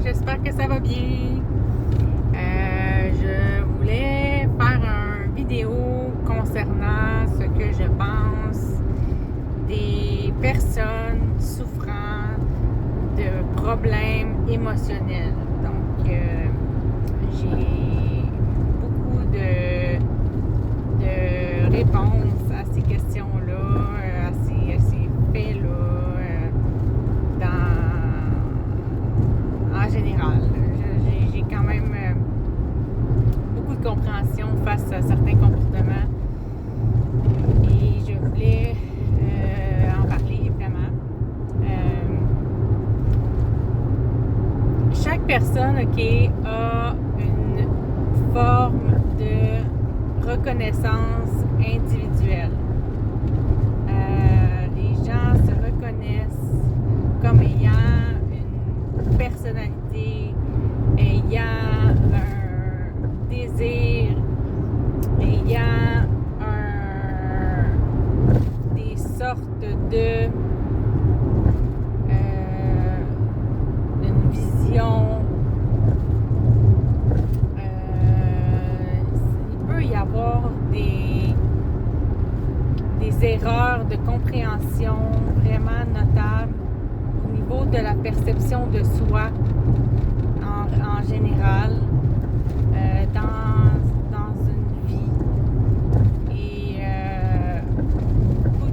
j'espère que ça va bien. Je voulais faire une vidéo concernant ce que je pense des personnes souffrant de problèmes émotionnels. Donc, j'ai beaucoup de réponses à ces questions-là, à ces faits-là, en général. J'ai quand même beaucoup de compréhension face à certains comportements et je voulais en parler vraiment. Chaque personne, a une forme de reconnaissance individuelle. Les gens se reconnaissent comme ayant une personnalité, ayant un désir, ayant des sortes de une vision. Il peut y avoir des erreurs de compréhension vraiment notables au niveau de la perception de soi en général dans une vie et beaucoup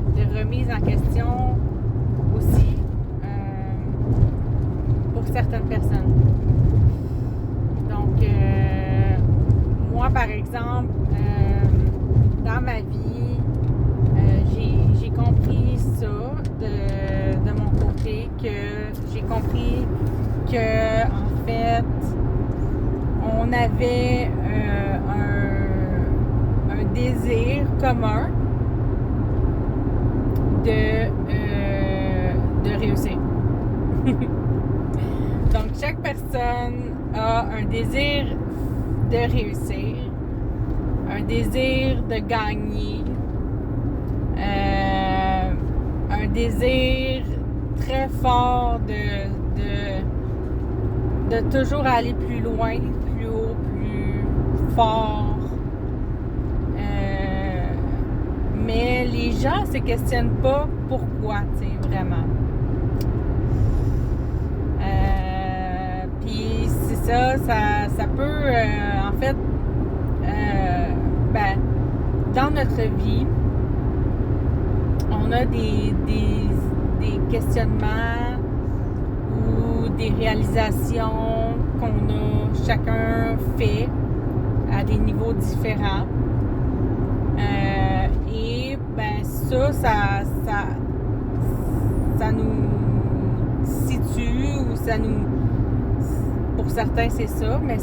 de remise en question aussi pour certaines personnes. Donc moi par exemple dans ma vie j'ai compris ça de mon côté, que j'ai compris que en fait on avait un désir commun de réussir. Donc chaque personne a un désir de réussir, un désir de gagner, un désir très fort de toujours aller plus loin, plus haut, plus fort. Mais les gens se questionnent pas pourquoi, tu sais, vraiment. Puis c'est ça peut, en fait, dans notre vie, on a des questionnements ou des réalisations qu'on a chacun fait à des niveaux différents. Et ça nous situe ou pour certains c'est ça, mais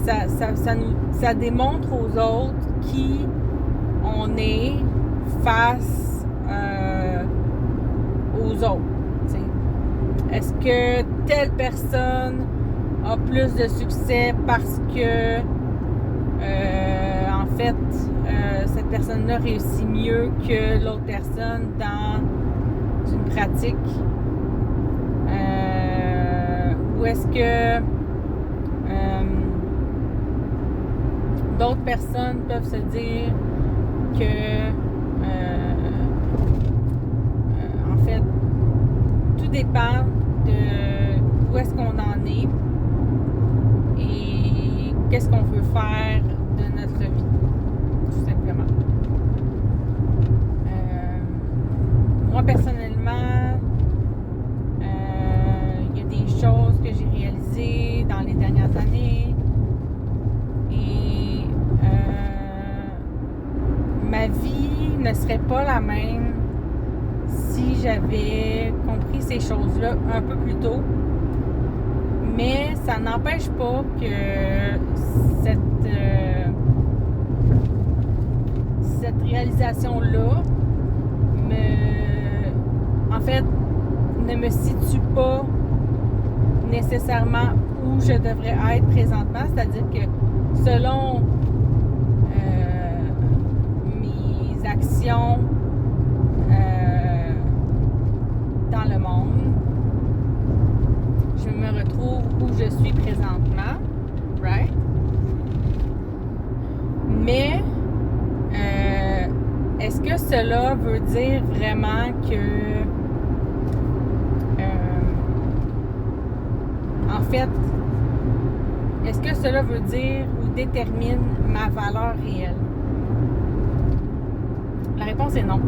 ça démontre aux autres qui on est face aux autres. T'sais. Est-ce que telle personne a plus de succès parce que en fait cette personne-là réussit mieux que l'autre personne dans une pratique, ou est-ce que d'autres personnes peuvent se dire que en fait tout dépend de où est-ce qu'on en est et qu'est-ce qu'on veut faire de notre vie, tout simplement. Moi personnellement, il y a des choses que j'ai réalisées dans les dernières années et ma vie ne serait pas la même si j'avais compris ces choses-là un peu plus tôt. Mais ça n'empêche pas que cette réalisation-là en fait, ne me situe pas nécessairement où je devrais être présentement. C'est-à-dire que selon mes actions dans le monde, je me retrouve où je suis présentement, right? Mais est-ce que cela veut dire vraiment que en fait, est-ce que cela veut dire ou détermine ma valeur réelle? La réponse est non.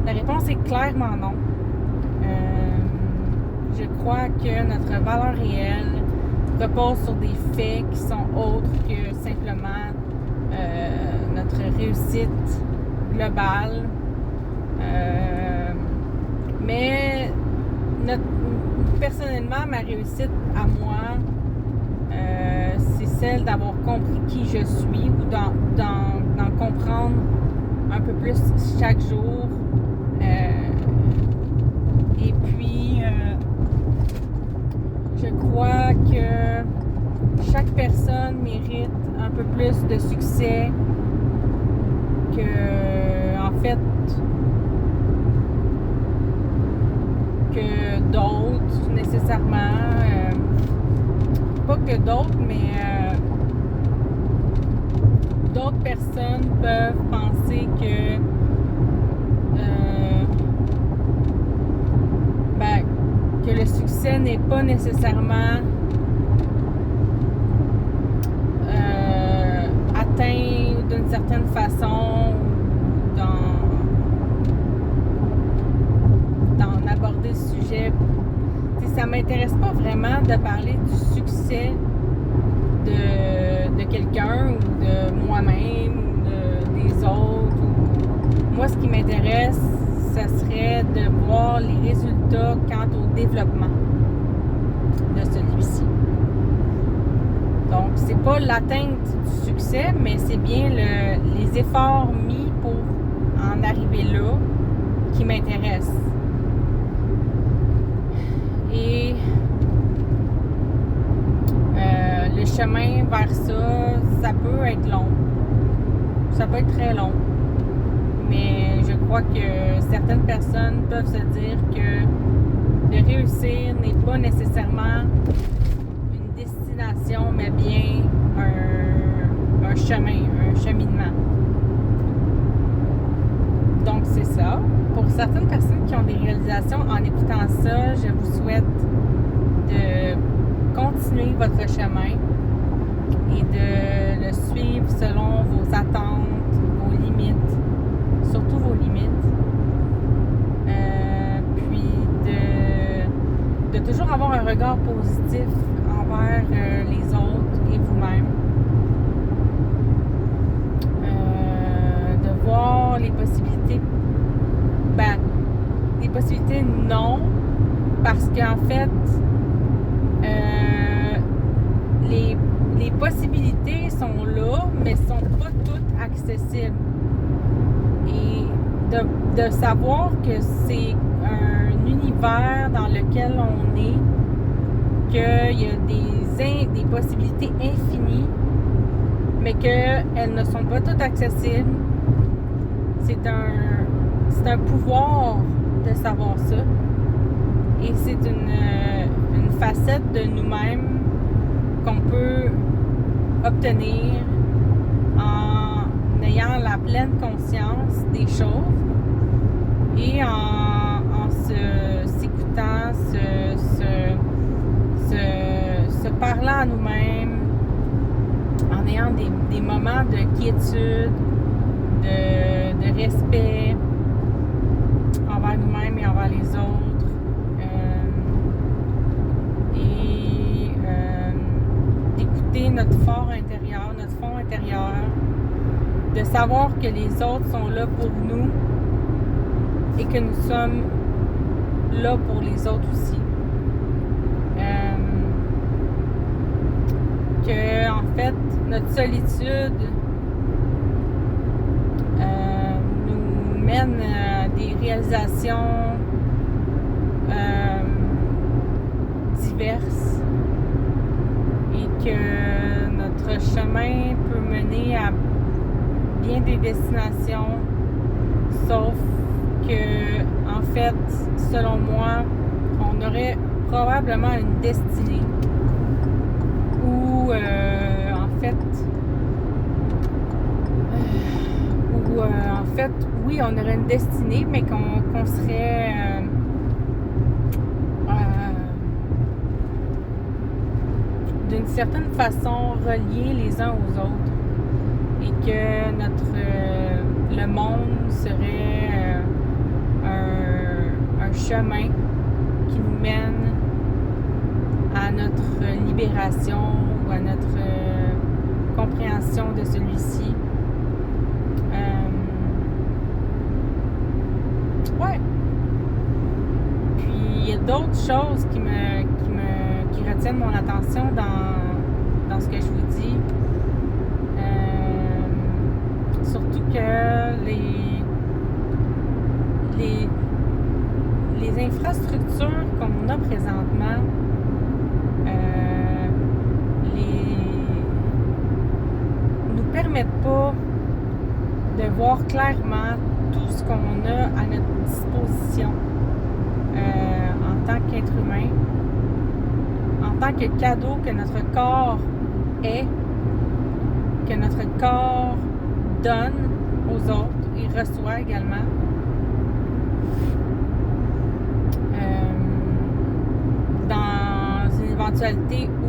La réponse est clairement non. Je crois que notre valeur réelle repose sur des faits qui sont autres que simplement notre réussite globale. Mais personnellement, ma réussite à moi, c'est celle d'avoir compris qui je suis ou d'en comprendre un peu plus chaque jour. Et puis, je crois que chaque personne mérite un peu plus de succès que, en fait, que d'autres, nécessairement. Pas que d'autres, mais d'autres personnes peuvent penser que le succès n'est pas nécessairement atteint d'une certaine façon d'en aborder le sujet. T'sais, ça m'intéresse pas vraiment de parler du succès de quelqu'un ou de moi-même ou des autres. Moi, ce qui m'intéresse, ça serait de voir les résultats quant au développement de celui-ci. Donc, c'est pas l'atteinte du succès, mais c'est bien les efforts mis pour en arriver là qui m'intéressent. Et le chemin vers ça, ça peut être long. Ça peut être très long. Mais je crois que certaines personnes peuvent se dire que de réussir n'est pas nécessairement une destination, mais bien un chemin, un cheminement. Donc, c'est ça. Pour certaines personnes qui ont des réalisations en écoutant ça, je vous souhaite de continuer votre chemin et de le suivre selon vos attentes, vos limites, surtout vos limites. Puis de toujours avoir un regard positif envers les autres et vous-même. De voir les possibilités. Les possibilités, non, parce qu'en fait, les possibilités sont là, mais sont pas toutes accessibles. Et de savoir que c'est un univers dans lequel on est, qu'il y a des possibilités infinies, mais qu'elles ne sont pas toutes accessibles, c'est un pouvoir de savoir ça. Et c'est une facette de nous-mêmes qu'on peut obtenir en ayant la pleine conscience des choses et en s'écoutant, se parlant à nous-mêmes, en ayant des moments de quiétude, de respect envers nous-mêmes et envers les autres. D'écouter notre fort intérieur, notre fond intérieur, de savoir que les autres sont là pour nous et que nous sommes là pour les autres aussi. Que en fait, notre solitude nous mène à des réalisations diverses et que notre chemin peut mener à bien des destinations, sauf que, en fait, selon moi, on aurait probablement une destinée où, en fait, oui, on aurait une destinée, mais qu'on serait d'une certaine façon reliés les uns aux autres et que le monde serait un chemin qui nous mène à notre libération ou à notre compréhension de celui-ci. Ouais. Puis il y a d'autres choses qui retiennent mon attention dans ce que je vous dis. Surtout que les infrastructures qu'on a présentement, nous permettent pas de voir clairement tout ce qu'on a à notre disposition en tant qu'être humain, en tant que cadeau que notre corps est, que notre corps donne aux autres et reçoit également. Dans une éventualité où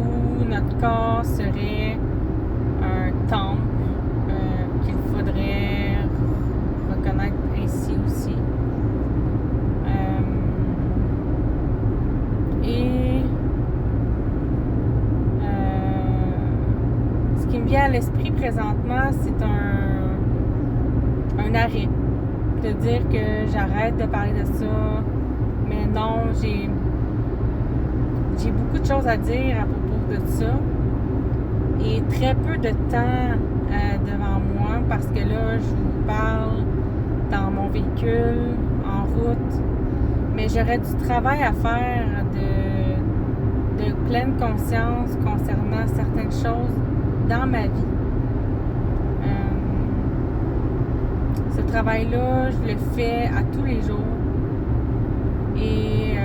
notre corps serait un temple qu'il faudrait reconnaître ainsi aussi. Ce qui me vient à l'esprit présentement, c'est un arrêt. De dire que j'arrête de parler de ça, mais non, j'ai beaucoup de choses à dire à propos de ça et très peu de temps devant moi parce que là, je vous parle dans mon véhicule, en route, mais j'aurais du travail à faire de pleine conscience concernant certaines choses dans ma vie. Ce travail-là, je le fais à tous les jours et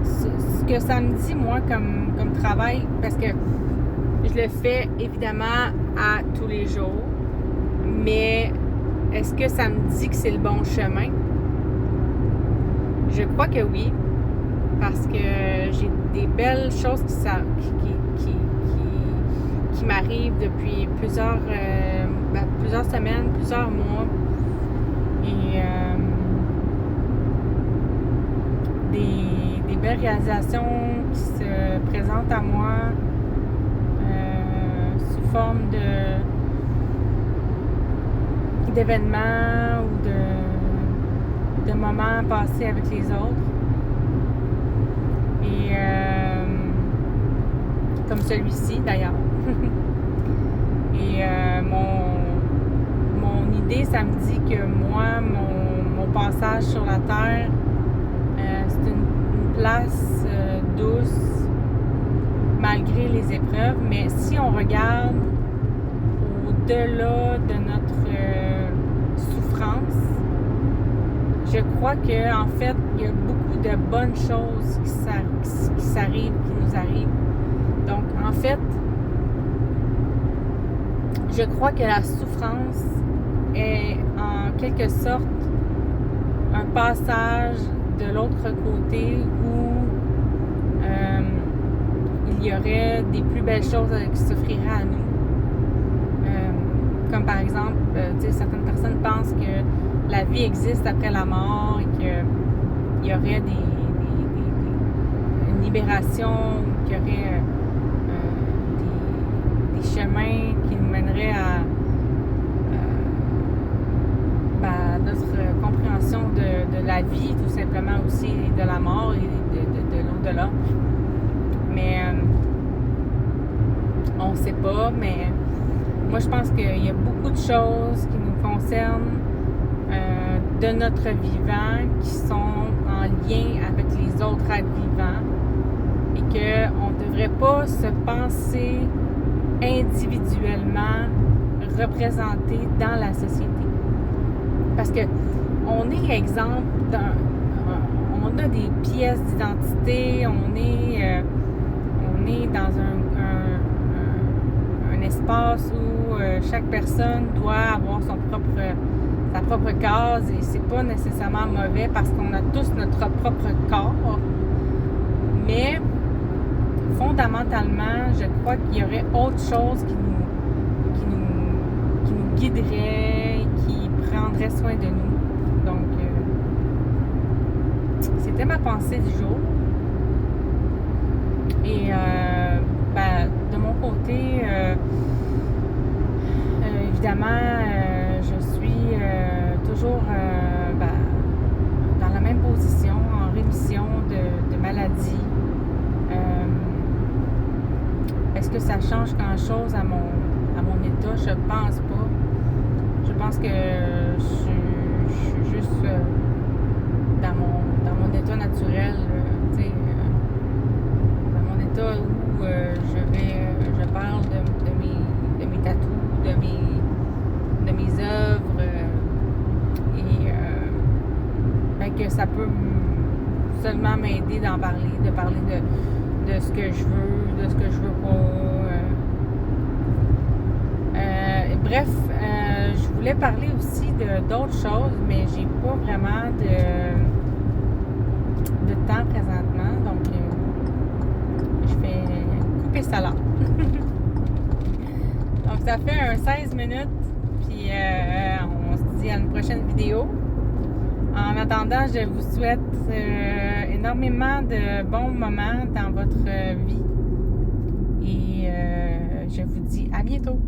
ce que ça me dit, moi, comme travail, parce que je le fais évidemment à tous les jours, mais est-ce que ça me dit que c'est le bon chemin? Je crois que oui, parce que j'ai des belles choses qui m'arrivent depuis plusieurs semaines, plusieurs mois, et des belles réalisations qui se présentent à moi sous forme d'événements ou de moments passés avec les autres. Et comme celui-ci d'ailleurs. Et mon idée, ça me dit que moi, mon passage sur la Terre, c'est une place douce malgré les épreuves, mais si on regarde au-delà de notre souffrance, je crois qu'en fait, il y a beaucoup de bonnes choses qui s'arrivent, qui nous arrivent. Donc, en fait, je crois que la souffrance est en quelque sorte un passage de l'autre côté où il y aurait des plus belles choses qui s'offriraient à nous. Comme par exemple, certaines personnes pensent que la vie existe après la mort et qu'il y aurait une libération, qu'il y aurait des chemins qui nous mèneraient à notre compréhension de la vie, tout simplement aussi, et de la mort et de l'au-delà. Mais on ne sait pas, mais moi je pense qu'il y a beaucoup de choses qui nous concernent de notre vivant qui sont en lien avec les autres êtres vivants et qu'on ne devrait pas se penser individuellement représenté dans la société. Parce que on est exemple on a des pièces d'identité, on est dans un espace où chaque personne doit avoir sa propre case, et c'est pas nécessairement mauvais parce qu'on a tous notre propre corps. Mais fondamentalement, je crois qu'il y aurait autre chose qui nous guiderait, qui prendrait soin de nous. Donc, c'était ma pensée du jour. Et de mon côté, évidemment, je suis toujours dans la même position, en rémission de maladie. Est-ce que ça change grand-chose à mon état? Je pense pas. Je pense que je suis juste dans mon état naturel, dans mon état où je parle de mes tatous, de mes œuvres, et que ça peut seulement m'aider de parler de ce que je veux, de ce que je veux pas. Bref, je voulais parler aussi d'autres choses, mais j'ai pas vraiment de temps présentement, donc je vais couper ça là. Donc ça fait un 16 minutes, puis on se dit à une prochaine vidéo. En attendant, je vous souhaite énormément de bons moments dans votre vie, et je vous dis à bientôt.